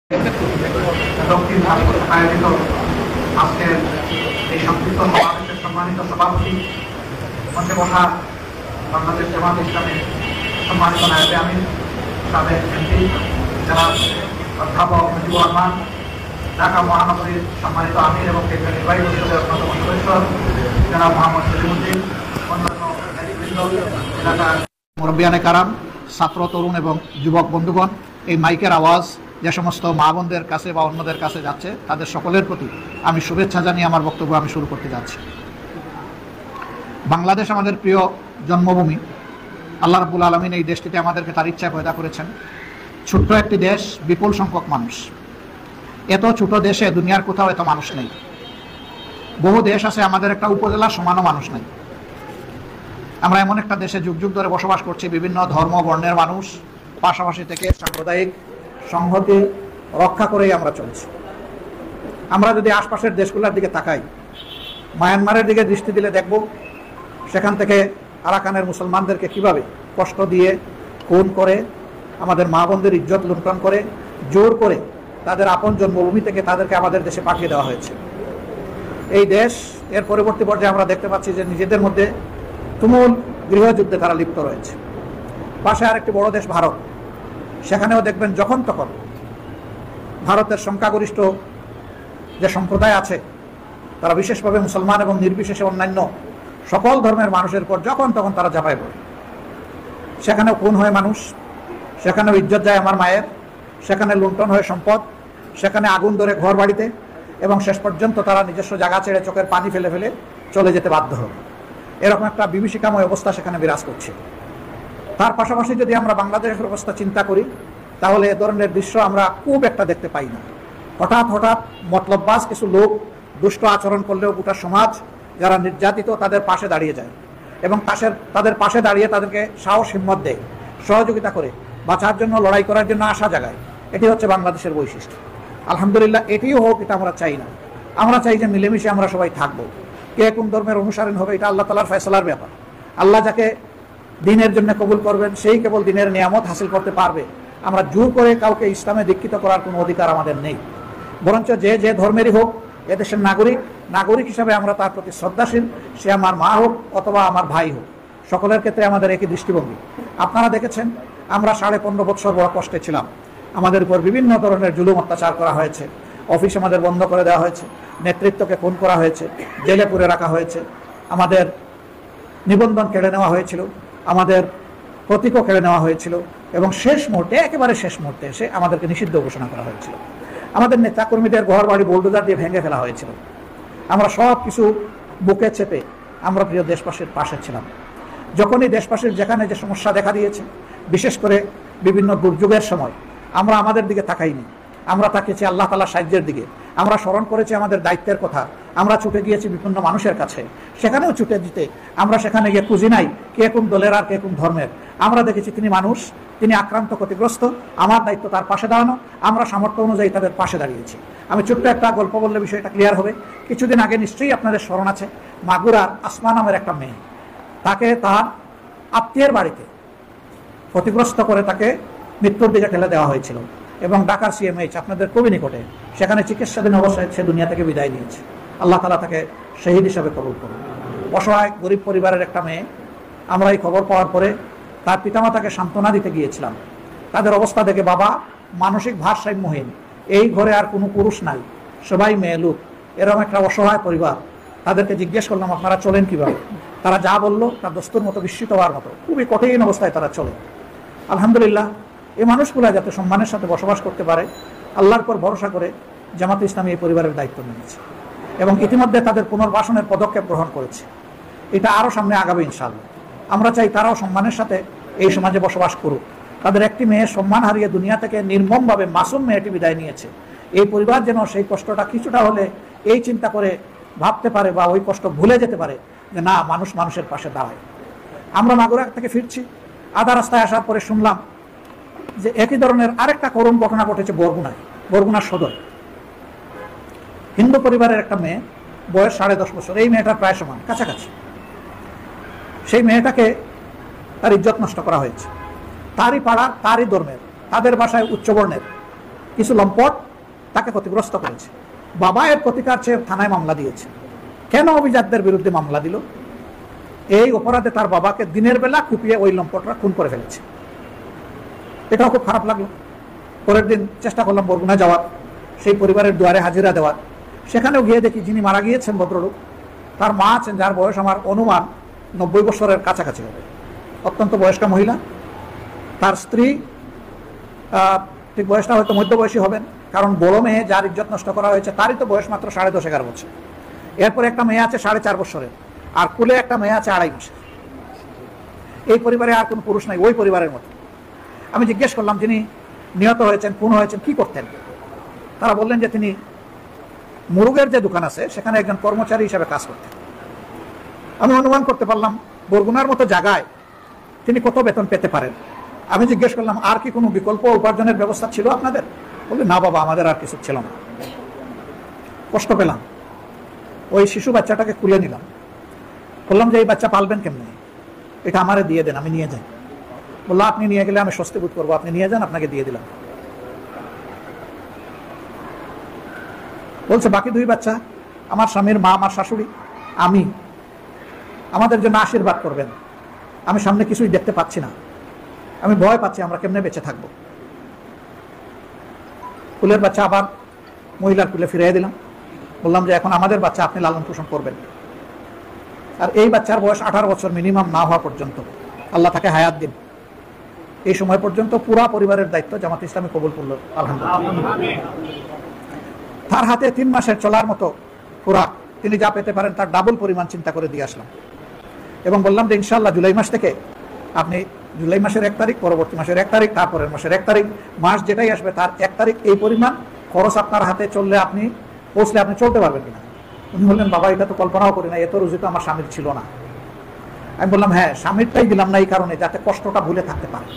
দক্ষিণ ভারত আয়োজিত আজকের এই সংক্ষিপ্ত সমাবেশের সম্মানিত সভাপতি, মঞ্চে বসা বাংলাদেশ জামাত ইসলামের সম্মানিত নায়েবে আমির, সাবেক এমপি জনাব অধ্যাপক মুজিবুর রহমান, ঢাকা মহানগরীর সম্মানিত আমির এবং কেন্দ্রীয় নির্বাহী পরিষদের অন্যতম সদস্য জনাব মোহাম্মদ সলিমুদ্দিন, অন্যান্য এলাকার মুরব্বিয়ানে কারাম, ছাত্র, তরুণ এবং যুবক বন্ধুগণ, এই মাইকের আওয়াজ যে সমস্ত মা বোনদের কাছে বা অন্যদের কাছে যাচ্ছে, তাদের সকলের প্রতি আমি শুভেচ্ছা জানিয়ে আমার বক্তব্য আমি শুরু করতে যাচ্ছি। বাংলাদেশ আমাদের প্রিয় জন্মভূমি। আল্লাহ রাব্বুল আলামিন এই দেশটিতে আমাদেরকে তার ইচ্ছায় পয়দা করেছেন। ছোট্ট একটি দেশ, বিপুল সংখ্যক মানুষ। এত ছোট দেশে দুনিয়ার কোথাও এত মানুষ নেই। বহু দেশ আছে, আমাদের একটা উপজেলা সমানও মানুষ নেই। আমরা এমন একটা দেশে যুগ যুগ ধরে বসবাস করছি, বিভিন্ন ধর্ম বর্ণের মানুষ পাশাপাশি থেকে সাম্প্রদায়িক সংহতি রক্ষা করেই আমরা চলছি। আমরা যদি আশপাশের দেশগুলোর দিকে তাকাই, মায়ানমারের দিকে দৃষ্টি দিলে দেখব সেখান থেকে আরাকানের মুসলমানদেরকে কিভাবে কষ্ট দিয়ে, খুন করে, আমাদের মা বোনদের ইজ্জত লুণ্ঠন করে, জোর করে তাদের আপন জন্মভূমি থেকে তাদেরকে আমাদের দেশে পাঠিয়ে দেওয়া হয়েছে। এই দেশ এর পরবর্তী পর্যায়ে আমরা দেখতে পাচ্ছি যে নিজেদের মধ্যে তুমুল গৃহযুদ্ধে তারা লিপ্ত রয়েছে। পাশে আরেকটি বড় দেশ ভারত, সেখানেও দেখবেন যখন তখন ভারতের সংখ্যাগরিষ্ঠ যে সম্প্রদায় আছে, তারা বিশেষভাবে মুসলমান এবং নির্বিশেষে অন্যান্য সকল ধর্মের মানুষের উপর যখন তখন তারা ঝাঁপায় পড়ে। সেখানেও খুন হয় মানুষ, সেখানেও ইজ্জত যায় আমার মায়ের, সেখানে লুণ্ঠন হয় সম্পদ, সেখানে আগুন ধরে ঘর বাড়িতে, এবং শেষ পর্যন্ত তারা নিজস্ব জায়গা ছেড়ে চোখের পানি ফেলে ফেলে চলে যেতে বাধ্য হবে। এরকম একটা বিভীষিকাময় অবস্থা সেখানে বিরাজ করছে। তার পাশাপাশি যদি আমরা বাংলাদেশের অবস্থা চিন্তা করি, তাহলে এ ধরনের দৃশ্য আমরা খুব একটা দেখতে পাই না। হঠাৎ হঠাৎ মতলববাজ কিছু লোক দুষ্ট আচরণ করলেও গোটা সমাজ যারা নির্যাতিত তাদের পাশে দাঁড়িয়ে যায় এবং তাদের পাশে দাঁড়িয়ে তাদেরকে সাহস হিম্মত দেয়, সহযোগিতা করে, বাঁচার জন্য, লড়াই করার জন্য আশা জাগায়। এটি হচ্ছে বাংলাদেশের বৈশিষ্ট্য। আলহামদুলিল্লাহ, এটিও হোক, এটা আমরা চাই না। আমরা চাই যে মিলেমিশে আমরা সবাই থাকবো। কে কোন ধর্মের অনুসারণ হবে এটা আল্লাহ তাআলার ফয়সালার ব্যাপার। আল্লাহ যাকে দিনের জন্য কবুল করবেন সেই কেবল দিনের নিয়ামত হাসিল করতে পারবে। আমরা জোর করে কাউকে ইসলামে দীক্ষিত করার কোনো অধিকার আমাদের নেই। বরঞ্চ যে যে ধর্মেরই হোক, এদেশের নাগরিক হিসাবে আমরা তার প্রতি শ্রদ্ধাশীল। সে আমার মা হোক অথবা আমার ভাই হোক, সকলের ক্ষেত্রে আমাদের একই দৃষ্টিভঙ্গি। আপনারা দেখেছেন, আমরা 15.5 বছর বড় কষ্টে ছিলাম। আমাদের উপর বিভিন্ন ধরনের জুলুম অত্যাচার করা হয়েছে। অফিস আমাদের বন্ধ করে দেওয়া হয়েছে, নেতৃত্বকে খুন করা হয়েছে, জেলে পুরে রাখা হয়েছে, আমাদের নিবন্ধন কেড়ে নেওয়া হয়েছিল, আমাদের প্রতীকও কেড়ে নেওয়া হয়েছিল, এবং শেষ মুহূর্তে, একেবারে শেষ মুহূর্তে এসে আমাদেরকে নিষিদ্ধ ঘোষণা করা হয়েছিল। আমাদের নেতাকর্মীদের ঘর বাড়ি বোল্ডোজার দিয়ে ভেঙে ফেলা হয়েছিল। আমরা সব কিছু বুকে চেপে আমরা প্রিয় দেশবাসীর পাশে ছিলাম। যখনই দেশবাসীর যেখানে যে সমস্যা দেখা দিয়েছে, বিশেষ করে বিভিন্ন দুর্যোগের সময়, আমরা আমাদের দিকে তাকাইনি। আমরা তাকিয়েছি আল্লাহ তাআলার সাহায্যের দিকে। আমরা স্মরণ করেছি আমাদের দায়িত্বের কথা। আমরা ছুটে গিয়েছি বিভিন্ন মানুষের কাছে। সেখানেও ছুটে দিতে আমরা সেখানে গিয়ে খুঁজি নাই কে কোন দলের আর কে কোন ধর্মের। আমরা দেখেছি তিনি মানুষ, তিনি আক্রান্ত, ক্ষতিগ্রস্ত, আমার দায়িত্ব তার পাশে দাঁড়ানো। আমরা সামর্থ্য অনুযায়ী তাদের পাশে দাঁড়িয়েছি। আমি ছোট্ট একটা গল্প বললে বিষয়টা ক্লিয়ার হবে। কিছুদিন আগে নিশ্চয়ই আপনাদের স্মরণ আছে, মাগুরার আসমা নামের একটা মেয়ে, তাকে তার আত্মীয়ের বাড়িতে ক্ষতিগ্রস্ত করে তাকে মৃত্যুর দিকে ঠেলে দেওয়া হয়েছিল, এবং ঢাকার সিএমএইচ আপনাদের খুবই নিকটে, সেখানে চিকিৎসাধীন অবস্থায় সে দুনিয়া থেকে বিদায় নিয়েছে। আল্লাহ তাআলা তাকে শহীদ হিসাবে কবুল করুন। অসহায় গরিব পরিবারের একটা মেয়ে। আমরা এই খবর পাওয়ার পরে তার পিতামাতাকে সান্ত্বনা দিতে গিয়েছিলাম। তাদের অবস্থা দেখে, বাবা মানসিক ভারসাম্যহীন, এই ঘরে আর কোনো পুরুষ নাই, সবাই মেয়ে লোক, এরকম একটা অসহায় পরিবার। তাদেরকে জিজ্ঞেস করলাম, আপনারা চলেন কিভাবে? তারা যা বললো তার দস্তুর মতো, বিস্মিত হওয়ার মতো, খুবই কঠিন অবস্থায় তারা চলে। আলহামদুলিল্লাহ, এই মানুষগুলা যাতে সম্মানের সাথে বসবাস করতে পারে, আল্লাহর পর ভরসা করে জামাতে ইসলামী এই পরিবারের দায়িত্ব নিয়েছে, এবং ইতিমধ্যে তাদের পুনর্বাসনের পদক্ষেপ গ্রহণ করেছে। এটা আরও সামনে আগাবে ইনশাআল্লাহ। আমরা চাই তারাও সম্মানের সাথে এই সমাজে বসবাস করুক। তাদের একটি মেয়ে সম্মান হারিয়ে দুনিয়া থেকে নির্মমভাবে মাসুম মেয়েটি বিদায় নিয়েছে। এই পরিবার যেন সেই কষ্টটা কিছুটা হলে এই চিন্তা করে ভাবতে পারে বা ওই কষ্ট ভুলে যেতে পারে যে না, মানুষ মানুষের পাশে দাঁড়ায়। আমরা মাগুরা থেকে ফিরছি, আধা রাস্তায় আসার পরে শুনলাম যে একই ধরনের আরেকটা করুণ ঘটনা ঘটেছে বরগুনার সদর। হিন্দু পরিবারের একটা মেয়ে, বয়স 10.5 বছর, এই মেয়েটার প্রায় সমান, কাছাকাছি। সেই মেয়েটাকে তার ইজ্জত নষ্ট করা হয়েছে। তারই পাড়ার, তারই ধর্মের, তাদের বাসায় উচ্চবর্ণের কিছু লম্পট তাকে ক্ষতিগ্রস্ত করেছে। বাবা এর প্রতিকার চেয়ে থানায় মামলা দিয়েছে। কেন অভিজাতদের বিরুদ্ধে মামলা দিল? এই অপরাধে তার বাবাকে দিনের বেলা কুপিয়ে ওই লম্পটরা খুন করে ফেলেছে। এটাও খুব খারাপ লাগলো। পরের দিন চেষ্টা করলাম বরগুনা যাওয়ার, সেই পরিবারের দুয়ারে হাজিরা দেওয়ার। সেখানেও গিয়ে দেখি যিনি মারা গিয়েছেন ভদ্রলোক, তার মা আছেন যার বয়স আমার অনুমান 90 বছরের কাছাকাছি হবে, অত্যন্ত বয়স্কা মহিলা। তার স্ত্রী ঠিক বয়সটা হয়তো মধ্যবয়সী হবেন, কারণ বড় মেয়ে যার ইজ্জত নষ্ট করা হয়েছে তারই তো বয়স মাত্র 10.5-11 বছর। এরপরে একটা মেয়ে আছে 4.5 বছরের, আর কুলে একটা মেয়ে আছে 2.5 বছর। এই পরিবারে আর কোনো পুরুষ নাই, ওই পরিবারের মতো। আমি জিজ্ঞেস করলাম যিনি নিহত হয়েছেন, খুন হয়েছেন, কি করতেন? তারা বললেন যে তিনি মুরগের যে দোকান আছে সেখানে একজন কর্মচারী হিসেবে কাজ করতেন। আমি অনুমান করতে পারলাম বরগুনার মতো জায়গায় তিনি কত বেতন পেতে পারেন। আমি জিজ্ঞেস করলাম আর কি কোনো বিকল্প উপার্জনের ব্যবস্থা ছিল আপনাদের? বললেন না বাবা, আমাদের আর কিছু ছিল না। কষ্ট পেলাম। ওই শিশু বাচ্চাটাকে কুলে নিলাম, বললাম যে এই বাচ্চা পালবেন কেমনে, এটা আমারে দিয়ে দেন, আমি নিয়ে যাই। বললো আপনি নিয়ে গেলে আমি স্বস্তি বোধ করবো, আপনি নিয়ে যান, আপনাকে দিয়ে দিলাম। বলছে বাকি 2 বাচ্চা আমার স্বামীর মা, আমার শাশুড়ি, আমি, আমাদের জন্য আশীর্বাদ করবেন। আমি সামনে কিছুই দেখতে পাচ্ছি না, আমি ভয় পাচ্ছি আমরা কেমনে বেঁচে থাকবো। কুলের বাচ্চা আবার মহিলার কুলে ফিরিয়ে দিলাম। বললাম যে এখন আমাদের বাচ্চা আপনি লালন পোষণ করবেন। আর এই বাচ্চার বয়স 18 বছর মিনিমাম না হওয়া পর্যন্ত আল্লাহ তাকে হায়াত দিন। এই সময় পর্যন্ত পুরা পরিবারের দায়িত্ব জামাত ইসলামী কবুল করল আলহামদুলিল্লাহ। তার হাতে 3 মাসের চলার মতো খোরাক, তিনি যা পেতে পারেন তার ডাবল পরিমাণ চিন্তা করে দিয়ে আসলাম এবং বললাম যে ইনশাআল্লাহ জুলাই মাস থেকে আপনি জুলাই মাসের 1 তারিখ, পরবর্তী মাসের 1 তারিখ, তারপরের মাসের 1 তারিখ, মাস যেটাই আসবে তার 1 তারিখ এই পরিমাণ খরচ আপনার হাতে চললে আপনি পৌঁছলে আপনি চলতে পারবেন কিনা? উনি বললেন বাবা এটা তো কল্পনাও করি না, এত রুজি তো আমার স্বামীর ছিল না। আমি বললাম হ্যাঁ, স্বামীরটাই দিলাম না এই কারণে যাতে কষ্টটা ভুলে থাকতে পারে।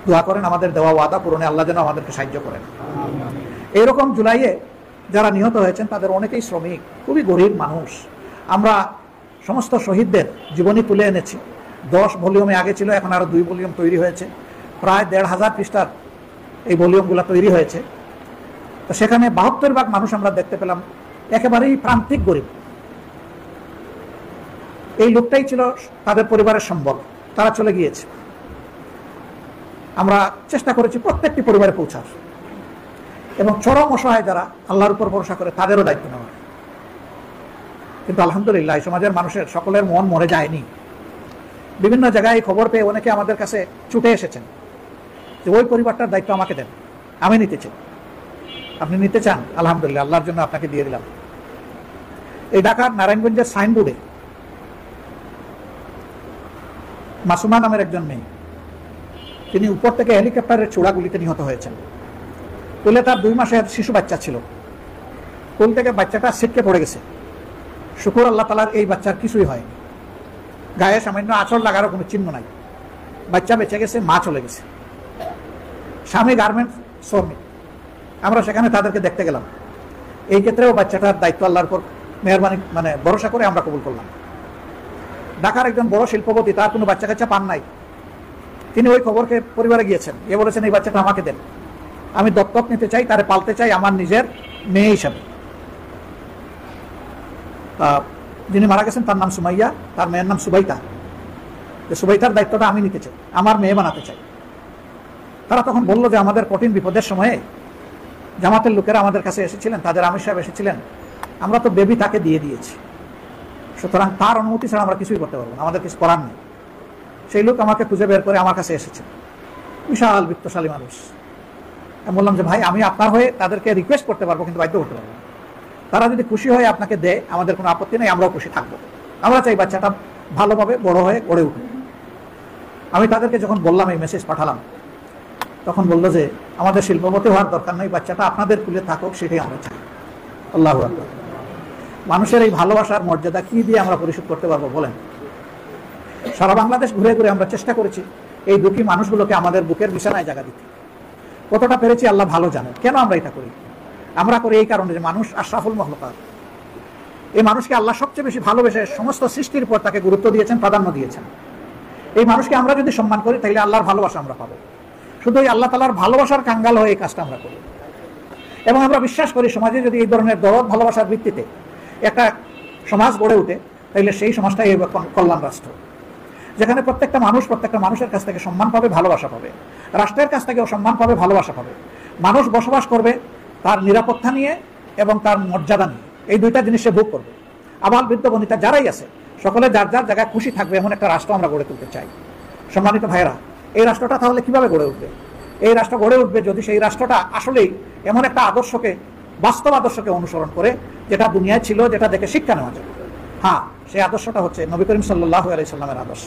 দোয়া করেন আমাদের দেওয়া ওয়াদা পূরণে আল্লাহ যেন আমাদেরকে সাহায্য করেন। এইরকম জুলাইয়ে যারা নিহত হয়েছেন তাদের অনেকেই শ্রমিক, খুবই গরিব মানুষ। আমরা সমস্ত শহীদদের জীবনী তুলে এনেছি। 10 ভলিউমে আগে ছিল, এখন আরো 2 ভলিউম তৈরি হয়েছে। প্রায় 1,500 পৃষ্ঠার এই ভলিউমগুলো তৈরি হয়েছে। তো সেখানে 72 ভাগ মানুষ আমরা দেখতে পেলাম একেবারেই প্রান্তিক গরিব। এই লোকটাই ছিল তাদের পরিবারের সম্বল, তারা চলে গিয়েছে। আমরা চেষ্টা করেছি প্রত্যেকটি পরিবারে পৌঁছার এবং চরম অসহায় যারা আল্লাহর উপর ভরসা করে তাদেরও দায়িত্ব নেওয়া। কিন্তু আলহামদুলিল্লাহ এই সমাজের মানুষের সকলের মন মরে যায়নি। বিভিন্ন জায়গায় খবর পেয়ে অনেকে আমাদের কাছে ছুটে এসেছেন যে ওই পরিবারটার দায়িত্ব আমাকে দেন, আমি নিতে চাই। আপনি নিতে চান? আলহামদুলিল্লাহ, আল্লাহর জন্য আপনাকে দিয়ে দিলাম। এই ঢাকার নারায়ণগঞ্জের সাইনবোর্ডে মাসুমা নামের একজন মেয়ে, তিনি উপর থেকে হেলিকপ্টারের চূড়াগুলিতে নিহত হয়েছেন। কোলে তার 2 মাসের শিশু বাচ্চা ছিল, কোল থেকে বাচ্চাটা ছিটকে পড়ে গেছে। শুকর আল্লাহ তাআলার এই বাচ্চার কিছুই হয়নি, গায়ে সামান্য আঁচড় লাগারও কোনো চিহ্ন নাই। বাচ্চা বেঁচে গেছে, মা চলে গেছে। স্বামী গার্মেন্টস শ্রমিক। আমরা সেখানে তাদেরকে দেখতে গেলাম। এই ক্ষেত্রেও বাচ্চাটার দায়িত্ব আল্লাহর উপর মেহরবানি ভরসা করে আমরা কবুল করলাম। ঢাকার একজন বড় শিল্পপতি, তার কোনো বাচ্চা কাচ্চা পান নাই, তিনি ওই খবরকে পরিবারে গিয়েছেন, এ বলেছেন এই বাচ্চাটা আমাকে দেন, আমি দত্তক নিতে চাই, তারে পালতে চাই আমার নিজের মেয়ে হিসাবে। যিনি মারা গেছেন তার নাম সুমাইয়া, তার মেয়ের নাম সুবাইতা। সুবাইতার দায়িত্বটা আমি নিতে চাই, আমার মেয়ে বানাতে চাই। তারা তখন বলল যে আমাদের কঠিন বিপদের সময়ে জামাতের লোকেরা আমাদের কাছে এসেছিলেন, তাদের আমির সাহেব এসেছিলেন, আমরা তো বেবি তাকে দিয়ে দিয়েছি, সুতরাং তার অনুমতি ছাড়া আমরা কিছুই করতে পারবো না, আমাদের কিছু করার নেই। সেই লোক আমাকে খুঁজে বের করে আমার কাছে এসেছে, বিশাল বিত্তশালী মানুষ। আমি বললাম যে ভাই আমি আপনার হয়ে তাদেরকে রিকোয়েস্ট করতে পারবো কিন্তু বাধ্য করতে পারবো না। তারা যদি খুশি হয়ে আপনাকে দেয় আমাদের কোনো আপত্তি নেই, আমরাও খুশি থাকবো। আমরা চাই বাচ্চাটা ভালোভাবে বড় হয়ে গড়ে উঠুক। আমি তাদেরকে যখন বললাম, এই মেসেজ পাঠালাম, তখন বললো যে আমাদের শিল্পপতি হওয়ার দরকার নেই, বাচ্চাটা আপনাদের কুলে থাকুক, সেটাই আমরা চাই। আল্লাহু আকবার। মানুষের এই ভালোবাসার মর্যাদা কি দিয়ে আমরা পরিশোধ করতে পারবো বলেন? সারা বাংলাদেশ ঘুরে ঘুরে আমরা চেষ্টা করেছি এই দুঃখী মানুষগুলোকে আমাদের বুকের বিছানায় জায়গা দিতে। কতটা পেরেছি আল্লাহ ভালো জানেন। কেন আমরা এটা করি? আমরা করি এই কারণে যে মানুষ আশরাফুল মাখলুকাত, এই মানুষকে আল্লাহ সবচেয়ে বেশি ভালোবেসে সমস্ত সৃষ্টির উপর তাকে গুরুত্ব দিয়েছেন, প্রাধান্য দিয়েছেন। এই মানুষকে আমরা যদি সম্মান করি তাহলে আল্লাহর ভালোবাসা আমরা পাবো। শুধু ওই আল্লাহ তাআলার ভালোবাসার কাঙ্গাল হয়ে এই কাজটা আমরা করি। এবং আমরা বিশ্বাস করি সমাজে যদি এই ধরনের দরদ ভালোবাসার ভিত্তিতে একটা সমাজ গড়ে ওঠে, তাহলে সেই সমাজটাই কল্যাণ রাষ্ট্র, যেখানে প্রত্যেকটা মানুষের কাছ থেকে সম্মান পাবে, ভালোবাসা পাবে, রাষ্ট্রের কাছ থেকেও সম্মান পাবে, ভালোবাসা পাবে। মানুষ বসবাস করবে তার নিরাপত্তা নিয়ে এবং তার মর্যাদা নিয়ে, এই দুইটা জিনিস সে ভোগ করবে। আবাল বৃদ্ধ বনিতা যারাই আছে সকলে যার যার জায়গায় খুশি থাকবে, এমন একটা রাষ্ট্র আমরা গড়ে তুলতে চাই। সম্মানিত ভাইয়েরা, এই রাষ্ট্রটা তাহলে কিভাবে গড়ে উঠবে? এই রাষ্ট্র গড়ে উঠবে যদি সেই রাষ্ট্রটা আসলেই এমন একটা আদর্শকে, বাস্তব আদর্শকে অনুসরণ করে, যেটা দুনিয়ায় ছিল, যেটা দেখে শিক্ষা নেওয়া যায়। হ্যাঁ, সেই আদর্শটা হচ্ছে নবী করিম সাল্লাল্লাহু আলাইহি সাল্লামের আদর্শ।